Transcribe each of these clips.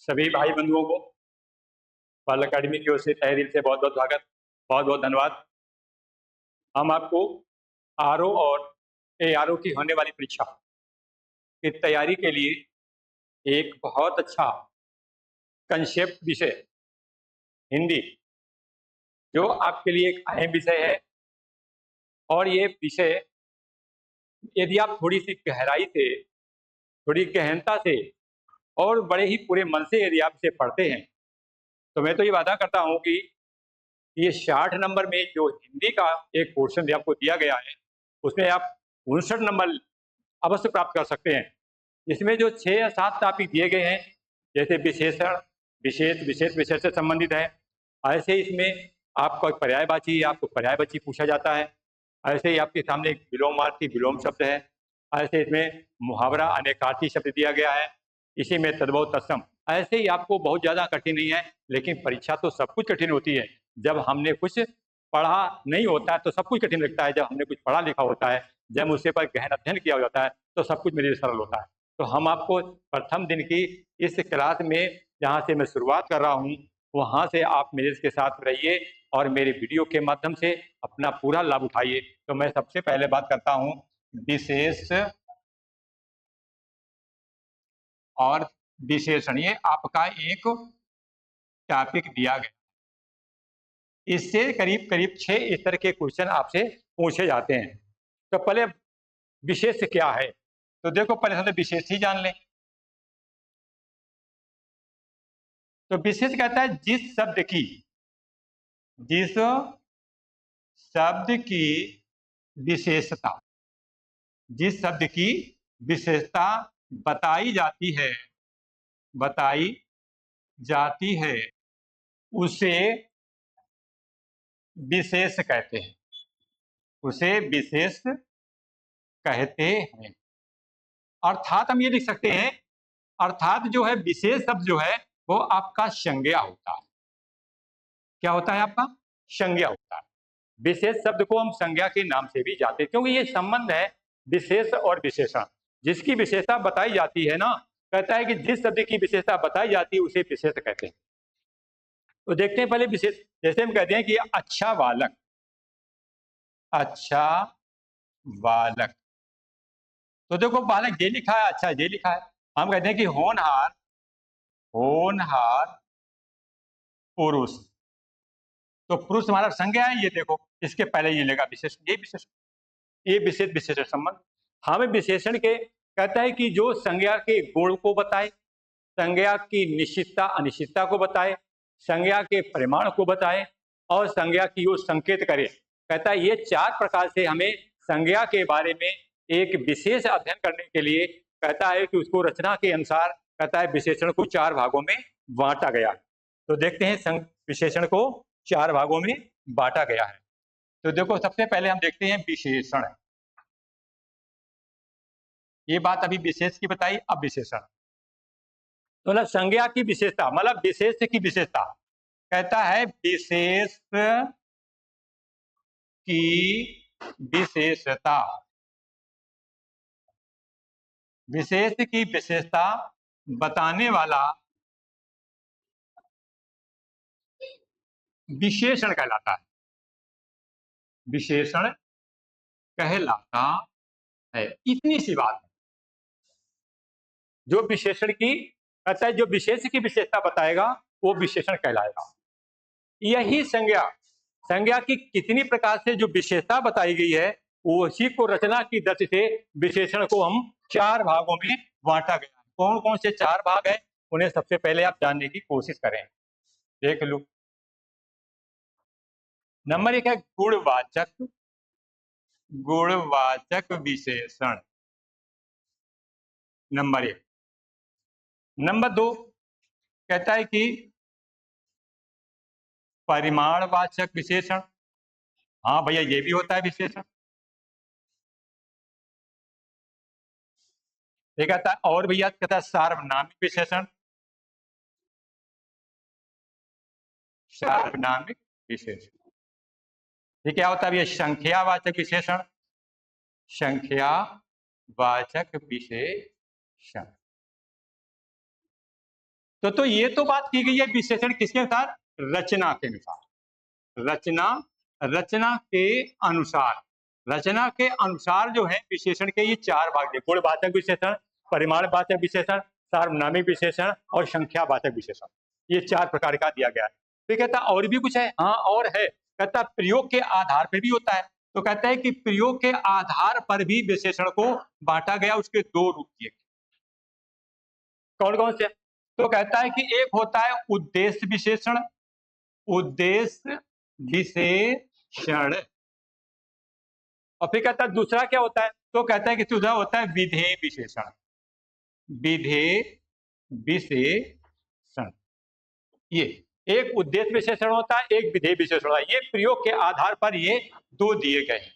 सभी भाई बंधुओं को पाल अकादमी की ओर से तहे दिल से बहुत बहुत स्वागत, बहुत बहुत धन्यवाद। हम आपको आरओ और एआरओ की होने वाली परीक्षा की तैयारी के लिए एक बहुत अच्छा कंसेप्ट विषय हिंदी, जो आपके लिए एक अहम विषय है। और ये विषय यदि आप थोड़ी सी गहराई से, थोड़ी गहनता से और बड़े ही पूरे मन से यदि आप इसे पढ़ते हैं, तो मैं तो ये वादा करता हूँ कि ये 60 नंबर में जो हिंदी का एक पोर्शन आपको दिया गया है, उसमें आप 59 नंबर अवश्य प्राप्त कर सकते हैं। इसमें जो 6 या 7 टॉपिक दिए गए हैं, जैसे विशेषण, विशेष, विशेष विषय से संबंधित है। ऐसे इसमें आपका पर्यायवाची, आपको पर्यायवाची पूछा जाता है। ऐसे ही आपके सामने एक विलोमार्थी विलोम शब्द है। ऐसे इसमें मुहावरा अनेकार्थी शब्द दिया गया है। इसी में तद्भव तत्सम। ऐसे ही आपको बहुत ज़्यादा कठिन नहीं है, लेकिन परीक्षा तो सब कुछ कठिन होती है। जब हमने कुछ पढ़ा नहीं होता है तो सब कुछ कठिन लगता है। जब हमने कुछ पढ़ा लिखा होता है, जब उसके पर गहन अध्ययन किया जाता है, तो सब कुछ मेरे लिए सरल होता है। तो हम आपको प्रथम दिन की इस क्लास में जहाँ से मैं शुरुआत कर रहा हूँ, वहाँ से आप मेरे के साथ रहिए और मेरे वीडियो के माध्यम से अपना पूरा लाभ उठाइए। तो मैं सबसे पहले बात करता हूँ विशेष और विशेषण। ये आपका एक टॉपिक दिया गया, इससे करीब करीब 6 इस तरह के क्वेश्चन आपसे पूछे जाते हैं। तो पहले विशेष क्या है, तो देखो पहले हमने विशेष ही जान लें। तो विशेष कहता है जिस शब्द की विशेषता, जिस शब्द की विशेषता बताई जाती है उसे विशेष कहते हैं, उसे विशेष कहते हैं। अर्थात हम ये लिख सकते हैं, अर्थात जो है विशेष शब्द जो है वो आपका संज्ञा होता है। क्या होता है? आपका संज्ञा होता है। विशेष शब्द को हम संज्ञा के नाम से भी जानते हैं, क्योंकि ये संबंध है विशेष और विशेषण। जिसकी विशेषता बताई जाती है ना, कहता है कि जिस शब्द की विशेषता बताई जाती है उसे विशेष कहते हैं। तो देखते हैं पहले विशेष। जैसे हम कहते हैं कि अच्छा बालक, अच्छा बालक, तो देखो बालक ये लिखा है, अच्छा ये लिखा है। हम कहते हैं कि होनहार, होनहार पुरुष, तो पुरुष हमारा संज्ञा है। ये देखो इसके पहले ये लेगा विशेषण, ये विशेषण, ये विशेष विशेषण संबंध। हमें विशेषण के कहता है कि जो संज्ञा के गुण को बताए, संज्ञा की निश्चितता अनिश्चितता को बताए, संज्ञा के परिमाण को बताए और संज्ञा की ओर संकेत करे। कहता है ये 4 प्रकार से हमें संज्ञा के बारे में एक विशेष अध्ययन करने के लिए कहता है कि उसको रचना के अनुसार कहता है विशेषण को 4 भागों में बांटा गया। तो देखते हैं विशेषण को 4 भागों में बांटा गया है। तो देखो सबसे पहले हम देखते हैं विशेषण। ये बात अभी विशेष की बताई, अब विशेषण। तो मतलब संज्ञा की विशेषता, मतलब विशेष की विशेषता। कहता है विशेष की विशेषता, विशेष की विशेषता बताने वाला विशेषण कहलाता है, विशेषण कहलाता है। इतनी सी बात है। जो विशेषण की कहता है, जो विशेष की विशेषता बताएगा वो विशेषण कहलाएगा। यही संज्ञा, संज्ञा की कितनी प्रकार से जो विशेषता बताई गई है, उसी को रचना की दृष्टि से विशेषण को हम 4 भागों में बांटा गया। कौन कौन से 4 भाग हैं, उन्हें सबसे पहले आप जानने की कोशिश करें। देख लो। नंबर 1 है गुणवाचक, गुणवाचक विशेषण, नंबर 1। नंबर 2 कहता है कि परिमाणवाचक विशेषण। हाँ भैया ये भी होता है विशेषण। ये कहता है, और भैया कहता है सार्वनामिक विशेषण, सार्वनामिक विशेषण। ये क्या होता है भैया? संख्यावाचक विशेषण, संख्यावाचक विशेषण। तो ये तो बात की गई है विशेषण किसके अनुसार? रचना के अनुसार। रचना के अनुसार, रचना के अनुसार जो है विशेषण के ये चार भाग है: गुणवाचक विशेषण, परिमाणवाचक विशेषण, सार्वनामिक विशेषण और संख्यावाचक विशेषण। ये चार प्रकार का दिया गया है। तो कहता और भी कुछ है? हाँ और है। कहता प्रयोग के आधार पर भी होता है। तो कहता है कि प्रयोग के आधार पर भी विशेषण को बांटा गया, उसके दो रूप दिए। कौन कौन से? तो कहता है कि एक होता है उद्देश्य विशेषण, उद्देश्य विशेषण, और फिर कहता है दूसरा क्या होता है? तो कहता है कि दूसरा होता है विधेय विशेषण, विधेय विशेषण। ये एक उद्देश्य विशेषण होता है, एक विधेय विशेषण होता है। ये प्रयोग के आधार पर ये दो दिए गए हैं।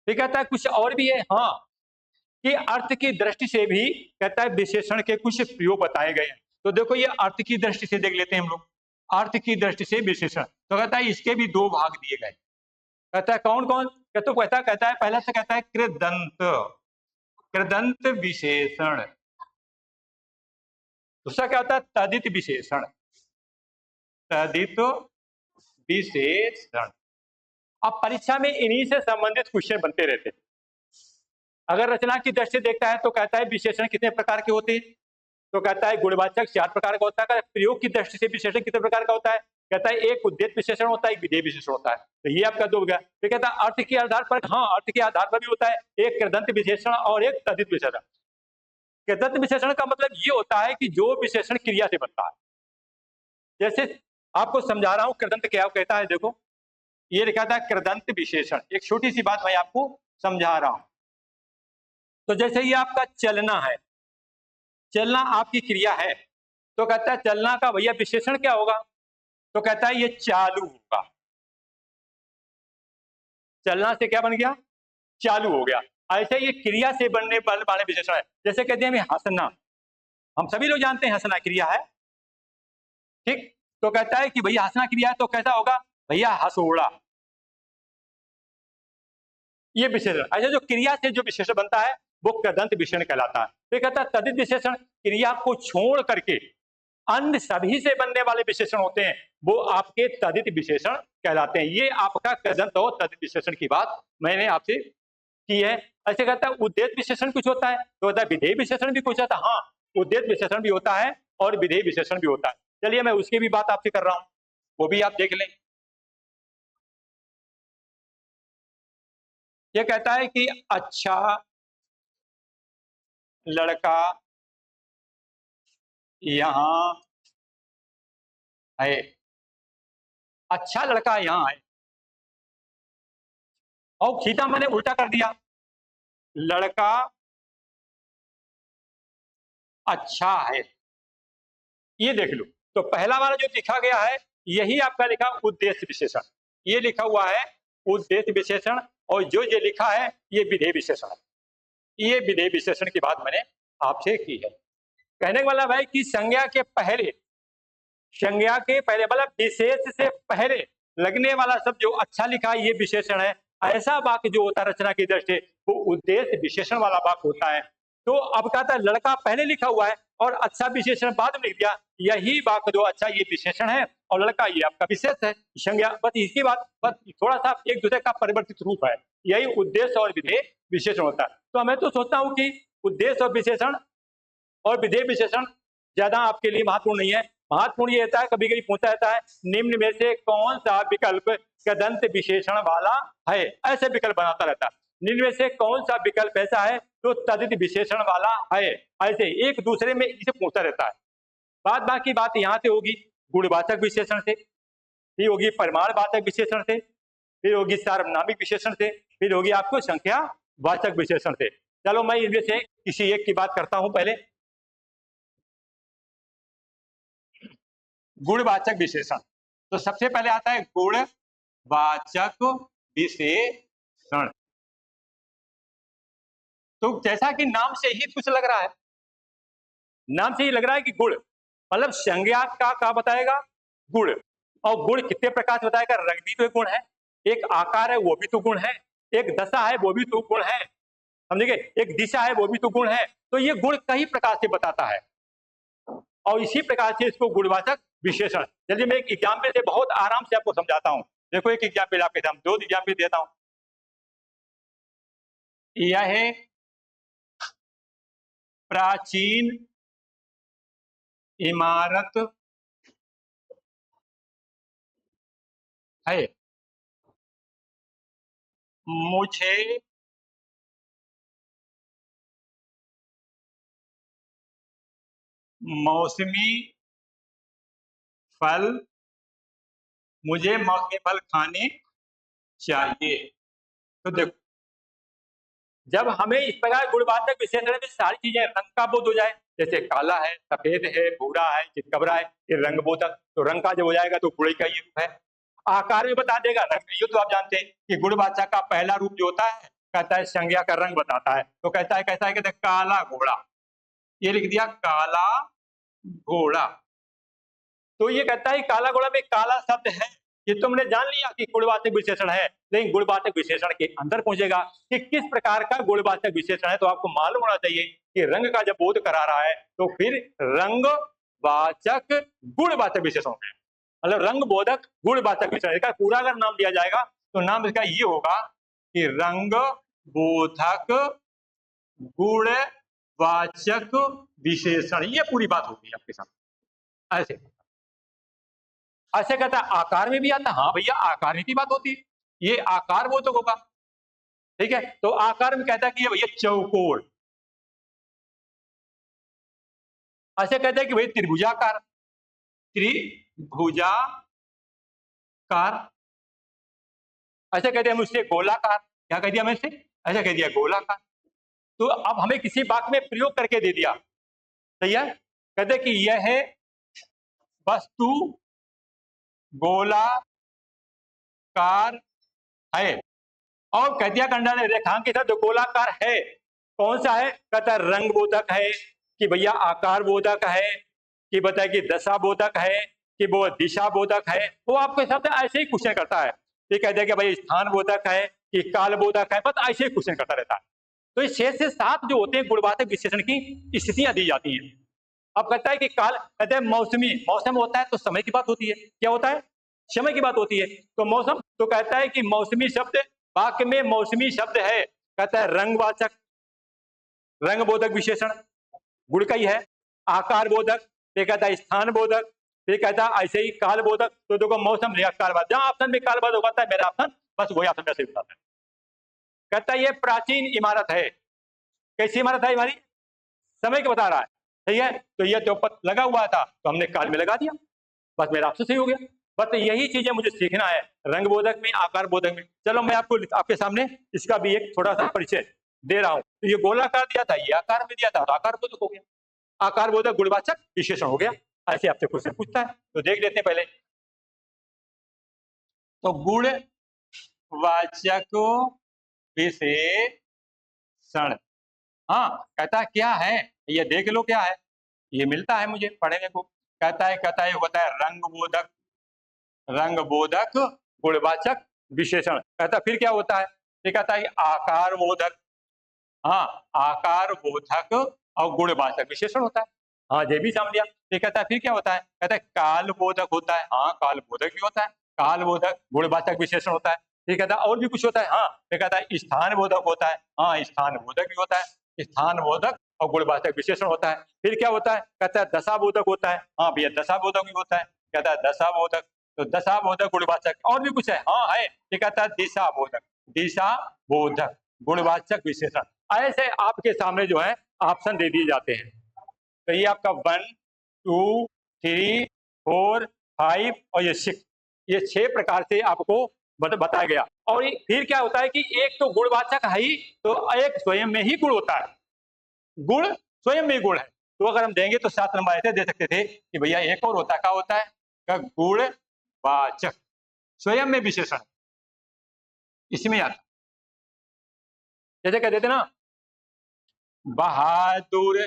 फिर कहता है कुछ और भी है, हाँ, कि अर्थ की दृष्टि से भी कहता है विशेषण के कुछ प्रयोग बताए गए हैं। तो देखो ये अर्थ की दृष्टि से देख लेते हैं हम लोग, अर्थ की दृष्टि से विशेषण। तो कहता है इसके भी दो भाग दिए गए। कहता है कौन कौन? तो कहता है पहला से कहता है कृदंत, कृदंत विशेषण। दूसरा क्या होता है? तदित विशेषण, तदित विशेषण। अब परीक्षा में इन्हीं से संबंधित क्वेश्चन बनते रहते हैं। अगर रचना की दृष्टि से देखता है तो कहता है विशेषण कितने प्रकार के होते हैं? तो कहता है गुणवाचक 4 प्रकार का होता है। प्रयोग की दृष्टि से विशेषण कितने प्रकार का होता है? कहता है एक उद्देश्य विशेषण होता है, एक विधेय विशेषण होता है। तो ये आपका दो हो गया। फिर कहता है अर्थ के आधार पर, हाँ अर्थ के आधार पर भी होता है, एक कृदंत विशेषण और एक तदित विशेषण। कृदंत विशेषण का मतलब ये होता है कि जो विशेषण क्रिया से बनता है। जैसे आपको समझा रहा हूं कृदंत क्या कहता है। देखो ये लिखा था कृदंत विशेषण। एक छोटी सी बात मैं आपको समझा रहा हूं। तो जैसे ये आपका चलना है, चलना आपकी क्रिया है, तो कहता है चलना का भैया विशेषण क्या होगा? तो कहता है ये चालू होगा। चलना से क्या बन गया? चालू हो गया। ऐसे ये क्रिया से बनने वाले विशेषण है। जैसे कहते हैं हंसना, हम सभी लोग जानते हैं हंसना क्रिया है, ठीक? तो कहता है कि भैया हंसना क्रिया है, तो कैसा होगा? भैया हंसोड़ा। ये विशेषण, ऐसे जो क्रिया से जो विशेषण बनता है वो कृदंत विशेषण कहलाता है। तो कहता है तदित विशेषण, क्रिया को छोड़ करके अन्य सभी से बनने वाले विशेषण होते हैं, वो आपके तदित विशेषण कहलाते हैं। ये आपका कृदंत और तदित विशेषण की बात मैंने आपसे की है। ऐसे कहता है उद्देश्य विशेषण कुछ होता है, तो कहता है विधेय विशेषण भी कुछ होता है। हाँ उद्देश्य विशेषण भी होता है और विधेय विशेषण भी होता है। चलिए मैं उसकी भी बात आपसे कर रहा हूं, वो भी आप देख लें। ये कहता है कि अच्छा लड़का यहाँ है, अच्छा लड़का यहाँ है, और सीधा मैंने उल्टा कर दिया, लड़का अच्छा है। ये देख लो, तो पहला वाला जो लिखा गया है यही आपका लिखा उद्देश्य विशेषण, ये लिखा हुआ है उद्देश्य विशेषण, और जो ये लिखा है ये विधेय विशेषण है। ये विधेय विशेषण की बात मैंने आपसे की है। कहने वाला भाई कि संज्ञा के पहले, संज्ञा के पहले मतलब विशेष से पहले लगने वाला शब्द जो अच्छा लिखा है ये विशेषण है। ऐसा वाक्य जो होता है रचना की दृष्टि से वो उद्देश्य विशेषण वाला वाक्य होता है। तो अब कहता है लड़का पहले लिखा हुआ है और अच्छा विशेषण बाद में लिख दिया, यही वाक्य जो अच्छा ये विशेषण है और लड़का ये आपका विशेष है, संज्ञा। बस इसकी बात, बस थोड़ा सा एक दूसरे का परिवर्तित रूप है, यही उद्देश्य और विधेय विशेषण होता है। तो मैं तो सोचता हूँ कि उद्देश्य और विशेषण और विधेय विशेषण ज्यादा आपके लिए महत्वपूर्ण नहीं है। महत्वपूर्ण ये रहता है, कभी कभी पूछा जाता है निम्न में से कौन सा विकल्प कृदंत विशेषण वाला है, ऐसे विकल्प बनाता रहता है। निम्न में से कौन सा विकल्प ऐसा है जो तदित विशेषण वाला है, ऐसे एक दूसरे में इसे पूछता रहता है। बाकी बात यहाँ से होगी गुणवाचक विशेषण से, फिर होगी परिमाणवाचक विशेषण से, फिर होगी सार्वनामिक विशेषण से, फिर होगी आपको संख्या वाचक विशेषण से। चलो मैं इनमें से किसी एक की बात करता हूं। पहले गुणवाचक विशेषण, तो सबसे पहले आता है गुणवाचक विशेषण। तो जैसा कि नाम से ही कुछ लग रहा है, नाम से ही लग रहा है कि गुण मतलब संज्ञा का बताएगा गुण, और गुण कितने प्रकार से बताएगा? रंग भी तो गुण है, एक आकार है वो भी तो गुण है, एक दशा है वो भी तो गुण है, समझिए, एक दिशा है वो भी तो गुण है। तो ये गुण कई प्रकार से बताता है। और इसी प्रकार से इसको गुणवाचक विशेषण। चलिए मैं एक एग्जाम्पल से बहुत आराम से आपको समझाता हूं। देखो एक एग्जाम्पल आपके सामने, दो एग्जाम्पल देता हूं। यह प्राचीन इमारत है। मुझे मौसमी फल खाने चाहिए। तो देखो, जब हमें इस प्रकार गुणवाचक विशेषण में सारी चीजें रंग का बोध हो जाए, जैसे काला है, सफेद है, भूरा है, चितकबरा है, ये रंग बोधक, तो रंग का जब हो जाएगा तो गुण का ये रूप है। आकार में बता देगा, रंग ये तो आप जानते हैं कि गुणवाचक का पहला रूप जो होता है कहता है संज्ञा का रंग बताता है। तो कहता है कैसा है, कहते हैं काला घोड़ा, ये लिख दिया काला घोड़ा। तो ये कहता है काला घोड़ा में काला शब्द है, ये तुमने जान लिया कि गुणवाचक विशेषण है। लेकिन गुणवाचक विशेषण के अंदर पहुंचेगा कि किस प्रकार का गुणवाचक विशेषण है, तो आपको मालूम होना चाहिए कि रंग का जब बोध करा रहा है तो फिर रंगवाचक गुणवाचक विशेषण है, मतलब रंग बोधक गुणवाचक विशेषण। इसका पूरा अगर नाम दिया जाएगा तो नाम इसका ये होगा कि रंग बोधक गुणवाचक विशेषण। ये पूरी बात होगी आपके सामने। ऐसे ऐसे कहता है आकार में भी आता है। हाँ भैया, आकार में की बात होती है, ये आकार बोधक होगा। ठीक है, तो आकार में कहता है कि ये भैया चौकोर। ऐसे कहते हैं कि भाई त्रिभुजाकार, त्रिभुजाकार। ऐसे कहते हैं हम उससे गोलाकार, क्या कह दिया मैं इससे, ऐसा कह दिया गोलाकार। तो अब हमें किसी वाक्य में प्रयोग करके दे दिया, सही है। कहते कि यह है वस्तु गोलाकार है, और कह दिया कंडा ने रेखांकित है तो गोलाकार है। कौन सा है, कहता है रंग बोधक है, कि भैया आकार बोधक है, कि बताए कि दशा बोधक है, कि वो दिशा बोधक है। वो आपके साथ ऐसे ही क्वेश्चन करता है, ये कहते हैं कि भाई स्थान बोधक है, कि काल बोधक है, बस ऐसे ही क्वेश्चन करता रहता है। तो ये 6 से 7 जो होते हैं गुणवाचक विशेषण की स्थितियां दी जाती हैं। अब कहता है कि काल, कहते हैं मौसमी, मौसम होता है तो समय की बात होती है, क्या होता है, समय की बात होती है। तो मौसम, तो कहता है कि मौसमी शब्द, वाक्य में मौसमी शब्द है, कहता है रंगवाचक, रंग बोधक विशेषण गुण का ही है। आकार बोधक, फिर कहता है स्थान बोधक, फिर कहता है ऐसे ही काल बोधक। तो देखो मौसम या कालबाद, जहां ऑप्शन में कालबाद होता है मेरा ऑप्शन बस वही ऑप्शन वैसे बताता है। कहता है ये प्राचीन इमारत है, कैसी इमारत है हमारी, समय के बता रहा है, सही है। तो ये तो लगा हुआ था तो हमने काल में लगा दिया, बस मेरा ऑप्शन सही हो गया। बस यही चीजें मुझे सीखना है रंग बोधक में, आकार बोधक में। चलो मैं आपको आपके सामने इसका भी एक थोड़ा सा परिचय दे रहा हूं। तो ये गोलाकार दिया था, ये आकार में दिया था, तो आकार बोधक हो गया, आकार बोधक गुणवाचक विशेषण हो गया। ऐसे आपसे क्वेश्चन पूछता है, तो देख लेते हैं पहले। तो गुणवाचक विशेषण, हाँ कहता है क्या है, ये देख लो क्या है, ये मिलता है मुझे पढ़ने को। कहता है होता है रंग बोधक, रंग बोधक गुणवाचक विशेषण। कहता फिर क्या होता है, ये कहता है आकार बोधक, हाँ आकार बोधक और गुणवाचक विशेषण होता है। हाँ ये भी समझ लिया। ये कहता है फिर क्या होता है, कहता है काल बोधक होता है, हाँ काल बोधक भी होता है, काल बोधक गुणवाचक विशेषण होता है। ये कहता है और भी कुछ होता है, हाँ ये कहता है स्थान बोधक होता है, हाँ स्थान बोधक भी होता है, स्थान बोधक और गुणवाचक विशेषण होता है। फिर क्या होता है, कहता है दशा बोधक होता है, हाँ भैया दशा बोधक भी होता है, कहता है दशा बोधक, तो दशा बोधक गुणवाचक। और भी कुछ है, हाँ है, ये कहता है दिशा बोधक, दिशा बोधक गुणवाचक विशेषण। ऐसे आपके सामने जो है ऑप्शन दे दिए जाते हैं। तो ये आपका 1 2 3 4 5 और ये 6, ये 6 प्रकार से आपको बताया गया। और फिर क्या होता है कि एक तो गुणवाचक है ही, तो एक स्वयं में ही गुण होता है, गुण स्वयं में गुण है। तो अगर हम देंगे तो 7 नंबर ऐसे दे सकते थे कि भैया एक और होता, क्या होता है, गुणवाचक स्वयं में विशेषण, इसमें आता। जैसे कह देते ना, बहादुर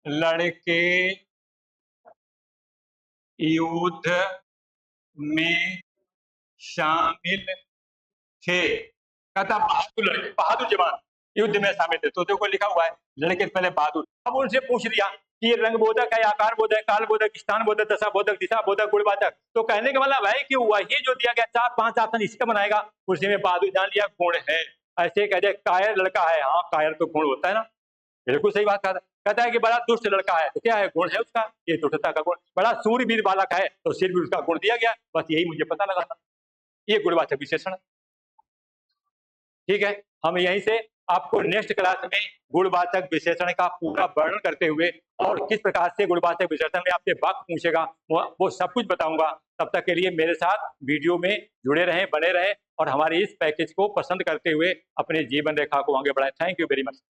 लड़के युद्ध में शामिल थे। कहता बहादुर लड़के, बहादुर जवान युद्ध में शामिल थे। तो देखो लिखा हुआ है लड़के पहले बहादुर। अब उनसे पूछ लिया कि ये रंग बोधक है, आकार बोधक, काल बोधक, स्थान बोधक, दशा बोधक, दिशा बोधक, गुणवाचक। तो कहने का मतलब है कि वही जो दिया गया 4-5 ऑप्शन इसी का बनाएगा, उसी में बहादुर जान लिया गुण है। ऐसे कह दे कायर लड़का है, हाँ कायर तो गुण होता है ना, बिल्कुल सही बात कहता है कि बड़ा दुष्ट लड़का है तो क्या है, गुण है उसका, ये दुष्टता का गुण। बड़ा सूरवीर बालक है तो सिर भी उसका गुण दिया गया, बस यही मुझे पता लगा था, ये गुणवाचक विशेषण। ठीक है, हम यहीं से आपको नेक्स्ट क्लास में गुणवाचक विशेषण का पूरा वर्णन करते हुए और किस प्रकार से गुणवाचक विशेषण में आपसे वाक्य पूछेगा वो सब कुछ बताऊंगा। तब तक के लिए मेरे साथ वीडियो में जुड़े रहें, बने रहें और हमारे इस पैकेज को पसंद करते हुए अपने जीवन रेखा को आगे बढ़ाएं। Thank you very much.